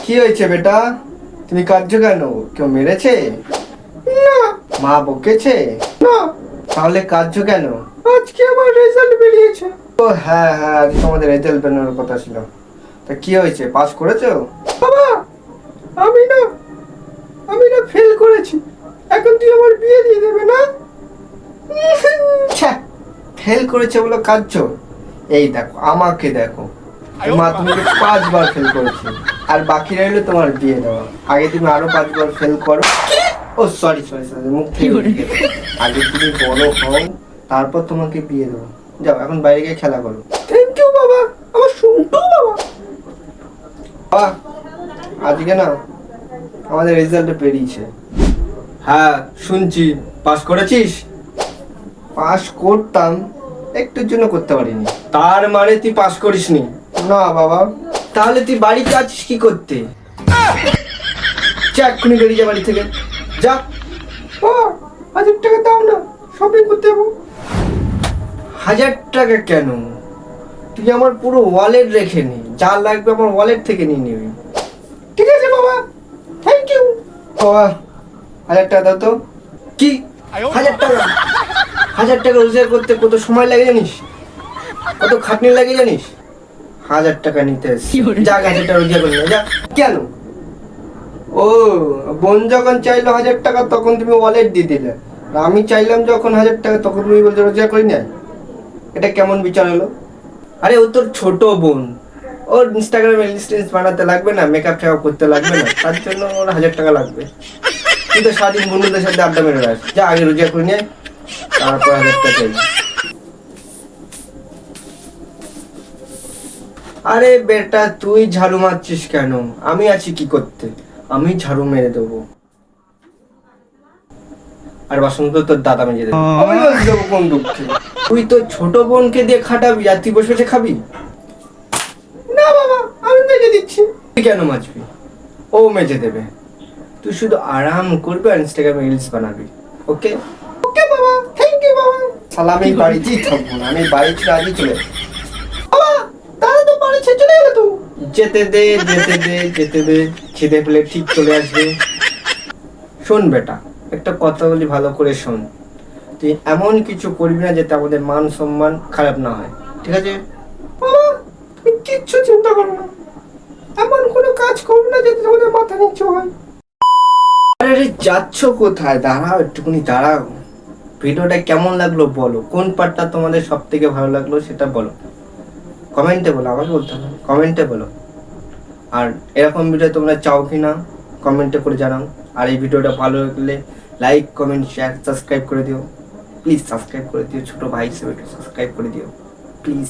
কি হয়েছে বেটা, তুমি কাঁদছো কেন? কেউ মেরেছে? না। মা বকেছে? না। তাহলে কাঁদছো কেন? আজকে আমার রেজাল্ট বেরিয়েছে। ও হ্যাঁ হ্যাঁ, আজ তোমাদের রেজাল্ট বেরোনোর কথা ছিল। তা কি হয়েছে, পাস করেছো? বাবা, আমি না ফেল করেছি। এখন তুই আমার বিয়ে দিয়ে দেবে না? ফেল করেছে বলে কাঁদছো? এই দেখো, আমাকে দেখো, মা তুমি 5বার ফেল করেছি, আর বাকি রইলো তোমার বিয়ে দেওয়া। আগে তুমি আরো 5বার ফেল করো। ও সরি সরি সরি, মুখ থেকে উঠে গেছে। আগে তুমি বড় হও, তারপর তোমাকে বিয়ে দেবো। যাও এখন বাইরে গিয়ে খেলা করো। থ্যাংক ইউ বাবা, আমার শুনতো বাবা। বাহ, আজকে না আমাদের রেজাল্ট বেরিয়েছে। হ্যাঁ শুনছি, পাস করেছিস? পাস করতাম, একটুর জন্য করতে পারিনি। তার মানে তুই পাস করিসনি? না বাবা। তাহলে তুই বাড়িতে আছিস কি করতে? যা এক্ষুনি বেরিয়ে যা বাড়ি থেকে, যা। ও 1000 টাকা দাও না, শপিং করতে যাবো। 1000 টাকা কেন? তুই আমার পুরো ওয়ালেট রেখে নি, যা লাগবে আমার ওয়ালেট থেকে নিয়ে নিবি। ঠিক আছে বাবা, থ্যাংক ইউ। বাবা 1000 টাকা দাও তো। কি 1000 টাকা? 1000 টাকা রোজগার করতে কত সময় লাগে জানিস? কত খাটনি লাগে জানিস? 1000 টাকা নিতে এসেছি, যা 1000 টাকা রোজগার করে নিয়ে যা। কেন? ও বোন যখন চাইলো 1000 টাকা তখন তুমি ওয়ালেট দিয়ে দিলে, আর আমি চাইলাম যখন 1000 টাকা তখন তুমি বলছো রোজগার করি না। এটা কেমন বিচার হলো? আরে ও তোর ছোট বোন, ওর ইনস্টাগ্রামে রিলস বানাতে লাগবে না, মেকআপ টেকআপ করতে লাগবে না, তার জন্য ওর 1000 টাকা লাগবে। তুই তো সারাদিন বন্ধুদের সাথে আড্ডা মেরে বেড়াস, যা আগে রোজগার করে নিয়ে তারপর 1000 টাকা চাই। আরে বেটা তুই ঝাড়ু মারছিস কেন? আমি আছি কি করতে, আমি ঝাড়ু মেরে দেবো। আর বাসন তো তোর দাদা মেজে দেবে। আমি মেজে দেবো কোন দুঃখে? তুই তো ছোট বোনকে দিয়ে খাটাবি আর তুই বসে বসে খাবি? না বাবা, আমি মেজে দিচ্ছি। তুই কেন মাজবি? ও মেজে দেবে, তুই শুধু আরাম করবি আর ইনস্টাগ্রামে রিলস বানাবি। ওকে ওকে বাবা, থ্যাংক ইউ বাবা। শালা আমি বাড়িতেই থাকবো না, আমি বাড়ি ছেড়ে আজই চলে যাবো। বাবা, তাহলে তো বাড়ি ছেড়ে চলে গেলে তো। যেতে দে যেতে দে যেতে দে, খিদে পেলে ঠিক চলে আসবে। শোন বেটা, একটা কথা বলি, ভালো করে শোন। তুই এমন কিছু করবি না যাতে আমাদের মান সম্মান খারাপ না হয়, ঠিক আছে? বাবা, তুমি কিচ্ছু চিন্তা করো না, এমন কোনো কাজ করবো না যাতে তোমাদের মাথা নিচু হয়। আরে আরে যাচ্ছ কোথায়? দাঁড়াও একটুখানি দাঁড়াও। ভিডিওটা কেমন লাগলো বলো, কোন পার্টটা তোমাদের সব থেকে ভালো লাগলো সেটা বলো, কমেন্টে বলো, আমাকে বলতে হবে, কমেন্টে বলো। আর এরকম ভিডিও তোমরা চাও কি না কমেন্টে করে জানাও। আর এই ভিডিওটা ভালো লাগলে লাইক কমেন্ট শেয়ার সাবস্ক্রাইব করে দিও, প্লিজ সাবস্ক্রাইব করে দিও, ছোট ভাই হিসেবে সাবস্ক্রাইব করে দিও প্লিজ।